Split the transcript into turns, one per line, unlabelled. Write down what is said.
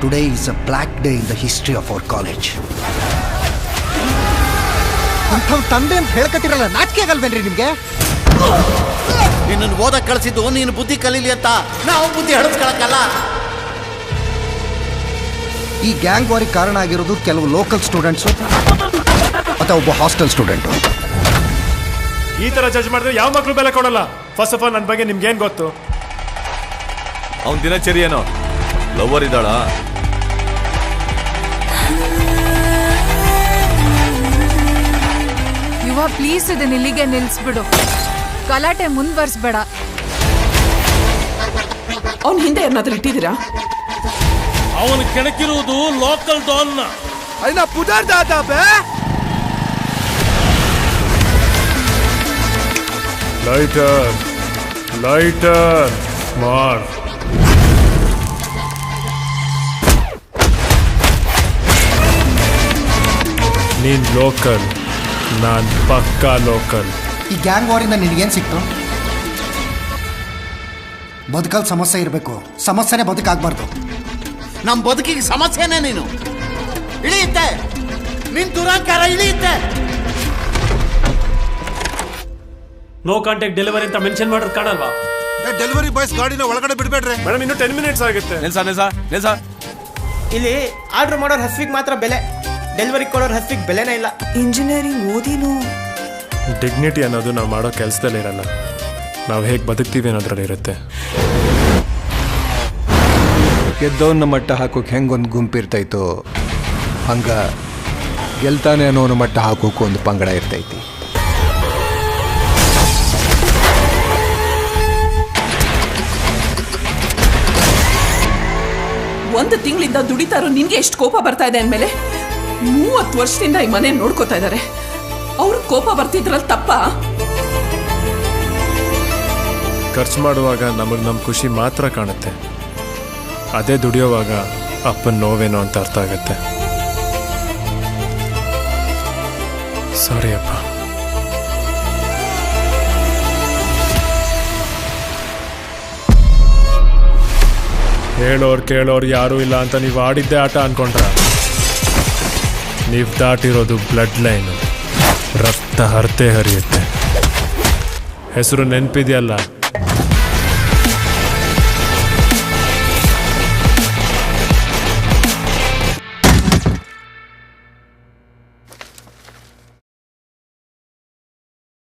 Today is a black day in the history of our college. ಅಂಥವ್ ತಂದೆ ಅಂತ ಹೇಳ್ಕತ್ತಿರಲ್ಲ, ನಾಚಿಕೆ ಆಗಲ್ವೇನ್ರಿ ನಿಮ್ಗೆ?
ನಿನ್ನನ್ನು ಓದಕ್ಕೆ ಕಳಿಸಿದ್ದು ನೀನು ಬುದ್ಧಿ ಕಲೀಲಿ ಅಂತ, ನಾವು ಬುದ್ಧಿ ಹಡಿಸ್ಕೊಳಕ್ಕಲ್ಲ.
ಈ ಗ್ಯಾಂಗ್ ವಾರಿಗೆ ಕಾರಣ ಆಗಿರೋದು ಕೆಲವು ಲೋಕಲ್ ಸ್ಟೂಡೆಂಟ್ಸು ಅಥವಾ ಒಬ್ಬ ಹಾಸ್ಟೆಲ್ ಸ್ಟೂಡೆಂಟು.
ಈ ತರ ಜಡ್ಜ್ ಮಾಡಿದ್ರೆ ಯಾವ ಮಕ್ಕಳು ಬೆಲೆ ಕೊಡಲ್ಲ. ಫಸ್ಟ್ ಆಫ್ ಆಲ್ ನನ್ನ ಬಗ್ಗೆ ನಿಮ್ಗೇನು ಗೊತ್ತು?
ಅವನ ದಿನಚರಿ ಏನೋ, ಲವರ್ ಇದ್ದಾಳ?
ಯುವ ಪ್ಲೀಸ್ ಇದನ್ನ ಇಲ್ಲಿಗೆ ನಿಲ್ಲಿಸ್ಬಿಡು, ಗಲಾಟೆ ಮುಂದುವರಿಸ್ಬೇಡ.
ಅವನ ಹಿಂದೆ ಏನಾದ್ರೂ ಇಟ್ಟಿದ್ದೀರಾ?
ಅವನು ಕೆಣಕಿರುವುದು ಲೋಕಲ್ ಡಾನ್ನ.
అయినా పుదర్దాదా బే.
ಲೈಟರ್ ಮಾರ್. ನೀನ್ ಲೋಕಲ್, ನಾನ್ ಪಕ್ಕಾ ಲೋಕಲ್.
ಈ ಗ್ಯಾಂಗ್ ವಾರಿಂದ ನಿನಗೇನು ಸಿಕ್ತು? ಬದುಕಲ್ಲಿ ಸಮಸ್ಯೆ ಇರಬೇಕು, ಸಮಸ್ಯೆನೇ ಬದುಕಾಗಬಾರ್ದು.
ನಮ್ಮ ಬದುಕಿಗೆ ಸಮಸ್ಯೆನೇ ನೀನು. ಇಳಿಯುತ್ತೆ ನಿನ್ ದುರಂಕಾರ, ಇಳಿಯುತ್ತೆ.
ನೋ ಕಾಂಟ್ಯಾಕ್ಟ್ ಡೆಲಿವರಿ ಅಂತ ಮೆನ್ಷನ್ ಮಾಡೋದು ಕಾಣಲ್ವಾ?
ಡೆಲಿವರಿ ಬಾಯ್ಸ್ ಗಾಡಿನ ಒಳಗಡೆ ಬಿಡಬೇಡ್ರಿ
ಮೇಡಮ್. ಇನ್ನು 10 minutes ಆಗುತ್ತೆ.
ನಿಲ್ಸ.
ಇಲ್ಲಿ ಆರ್ಡರ್ ಮಾಡೋರ್ ಹಸ್ವಿಗೆ ಮಾತ್ರ ಬೆಲೆ, ಡೆಲಿವರಿ ಕೊಡೋರ್ ಹಸ್ವಿಗೆ ಬೆಲೆನೇ ಇಲ್ಲ.
ಇಂಜಿನಿಯರಿಂಗ್ ಓದಿನು
ಡಿಗ್ನಿಟಿ ಅನ್ನೋದು ನಾವು ಮಾಡೋ ಕೆಲಸದಲ್ಲಿ ಇರಲ್ಲ, ನಾವು ಹೇಗೆ ಬದುಕ್ತೀವಿ ಅನ್ನೋದ್ರಲ್ಲಿ ಇರುತ್ತೆ.
ಗೆದ್ದವನ್ನ ಮಟ್ಟ ಹಾಕೋಕೆ ಹೆಂಗೊಂದು ಗುಂಪಿರ್ತೈತೋ ಹಂಗ ಗೆಲ್ತಾನೆ ಅನ್ನೋನ ಮಟ್ಟ ಹಾಕೋಕೆ ಒಂದು ಪಂಗಡ ಇರ್ತೈತಿ.
ಒಂದು ತಿಂಗಳಿಂದ ದುಡಿತಾರೋ ನಿನ್ಗೆ ಎಷ್ಟು ಕೋಪ ಬರ್ತಾ ಇದೆ ಅಂದಮೇಲೆ 30 ವರ್ಷದಿಂದ ಈ ಮನೆ ನೋಡ್ಕೋತಾ ಇದ್ದಾರೆ. ಅವ್ರಿಗೆ ಕೋಪ ಬರ್ತಿದ್ರಲ್ಲಿ ತಪ್ಪ?
ಖರ್ಚು ಮಾಡುವಾಗ ನಮಗೆ ನಮ್ಮ ಖುಷಿ ಮಾತ್ರ ಕಾಣುತ್ತೆ, ಅದೇ ದುಡಿಯೋವಾಗ ಅಪ್ಪನ ನೋವೇನೋ ಅಂತ ಅರ್ಥ ಆಗುತ್ತೆ. ಸಾರಿ ಅಪ್ಪ. ಹೇಳೋರು ಕೇಳೋರು ಯಾರೂ ಇಲ್ಲ ಅಂತ ನೀವು ಆಡಿದ್ದೇ ಆಟ ಅನ್ಕೊಂಡ್ರ? ನೀವು ದಾಟಿರೋದು ಬ್ಲಡ್ ಲೈನು, ರಕ್ತ ಹರಿತೆ ಹರಿಯುತ್ತೆ. ಹೆಸರು ನೆನಪಿದೆಯಲ್ಲ,